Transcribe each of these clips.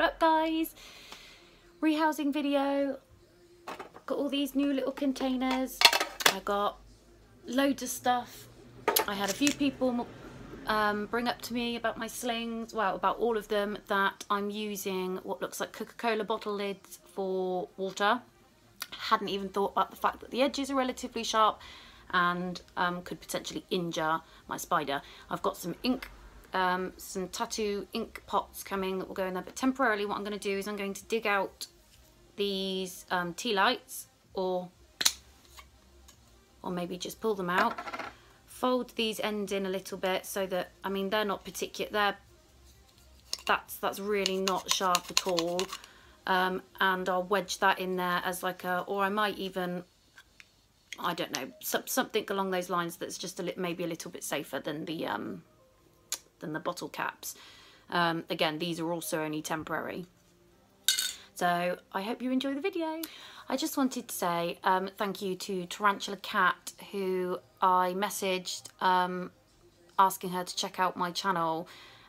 What up guys? Rehousing video. Got all these new little containers. I got loads of stuff. I had a few people bring up to me about my slings, well, about all of them, that I'm using what looks like Coca-Cola bottle lids for water. Hadn't even thought about the fact that the edges are relatively sharp and could potentially injure my spider. I've got some ink, some tattoo ink pots coming that will go in there, but temporarily what I'm going to do is I'm going to dig out these tea lights, or maybe just pull them out, fold these ends in a little bit so that, I mean, they're not particular, that's really not sharp at all, and I'll wedge that in there as like a, or I might even, I don't know, something along those lines that's just maybe a little bit safer than the bottle caps. Again, these are also only temporary. So I hope you enjoy the video. I just wanted to say thank you to Tarantula Cat, who I messaged asking her to check out my channel,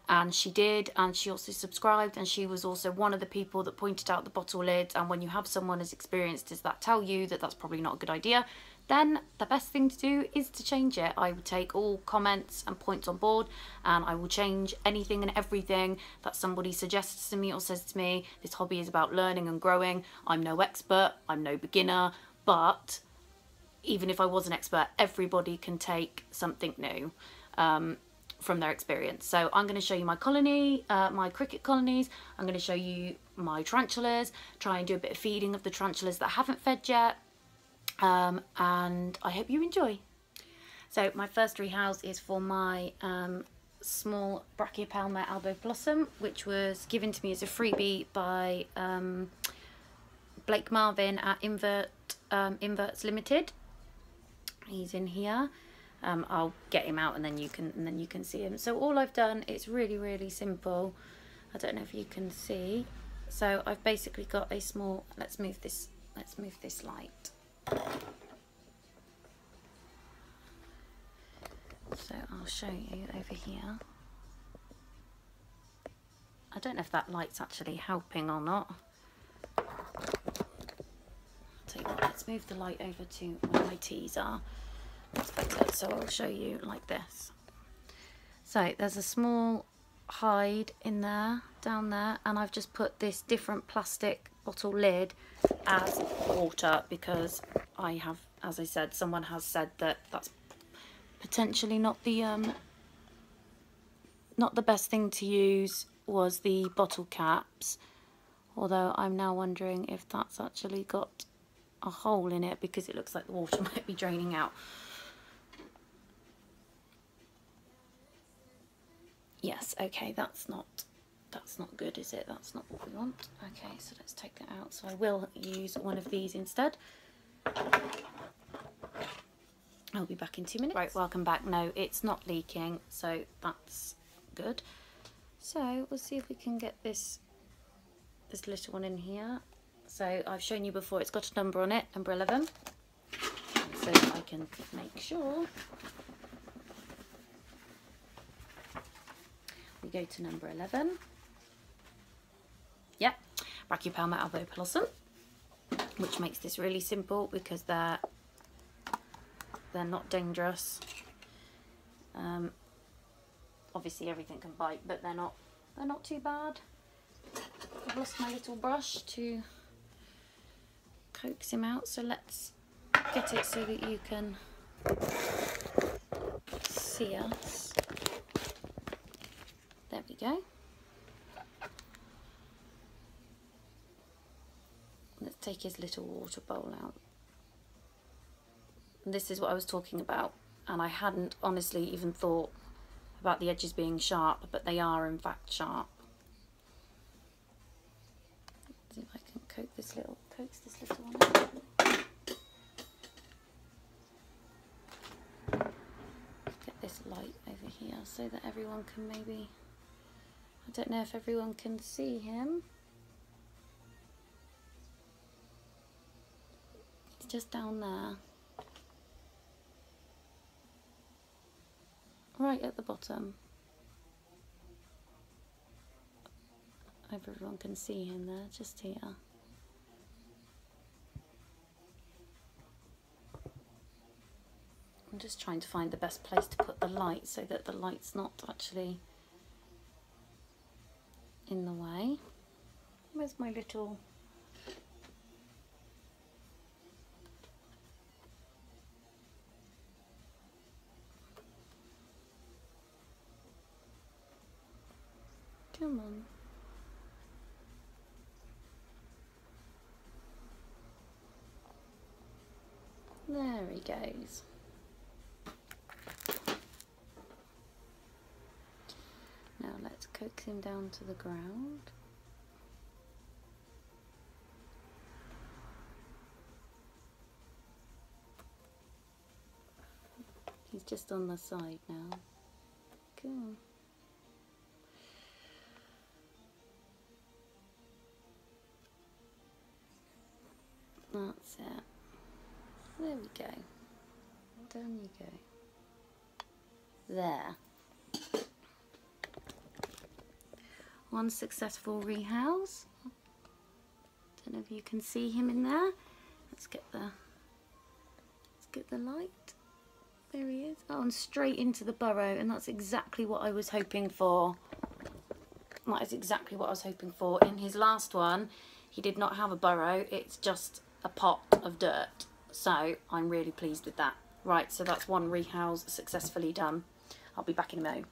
and she did, and she also subscribed, and she was also one of the people that pointed out the bottle lids. And when you have someone as experienced as that tell you that that's probably not a good idea, then the best thing to do is to change it. I would take all comments and points on board, and I will change anything and everything that somebody suggests to me or says to me. This hobby is about learning and growing. I'm no expert, I'm no beginner, but even if I was an expert, everybody can take something new from their experience. So I'm going to show you my colony, my cricket colonies. I'm going to show you my tarantulas, try and do a bit of feeding of the tarantulas that haven't fed yet. And I hope you enjoy. So my first rehouse is for my small Brachypelma alboblossom, which was given to me as a freebie by Blake Marvin at Inverts Limited. He's in here. I'll get him out and then you can see him. So all I've done is really simple. I don't know if you can see. So I've basically got a small, let's move this light. So I'll show you over here. I don't know if that light's actually helping or not. I'll tell you what, let's move the light over to where my teas are. That's better. So I'll show you like this. So there's a small hide in there, down there, and I've just put this different plastic bottle lid as water because I have, as I said, someone has said that that's potentially not the best thing to use was the bottle caps, although I'm now wondering if that's actually got a hole in it because it looks like the water might be draining out. Yes, okay, that's not good, is it? That's not what we want. Okay, so let's take that out. So I will use one of these instead. I'll be back in 2 minutes. Right, welcome back. No, it's not leaking, so that's good. So we'll see if we can get this little one in here. So I've shown you before, it's got a number on it, number 11. So I can make sure. We go to number 11. Yep, Brachypelma alboblossom, which makes this really simple because they're not dangerous. Obviously everything can bite, but they're not too bad. I've lost my little brush to coax him out, so let's get it so that you can see us. There we go. Let's take his little water bowl out. And this is what I was talking about, and I hadn't honestly even thought about the edges being sharp, but they are in fact sharp. Let's see if I can coax this little one out. Get this light over here so that everyone can maybe, I don't know if everyone can see him. He's just down there. Right at the bottom. Hope everyone can see him there, just here. I'm just trying to find the best place to put the light so that the light's not actually in the way. Where's my little... Come on. There he goes. Now let's coax him down to the ground. He's just on the side now. Cool. That's it. There we go. Down you go. There. One successful rehouse. Don't know if you can see him in there. Let's get the light. There he is. Oh, and straight into the burrow, and that's exactly what I was hoping for. That is exactly what I was hoping for. In his last one, he did not have a burrow. It's just a pot of dirt. So I'm really pleased with that. Right, so that's one rehouse successfully done. I'll be back in a moment.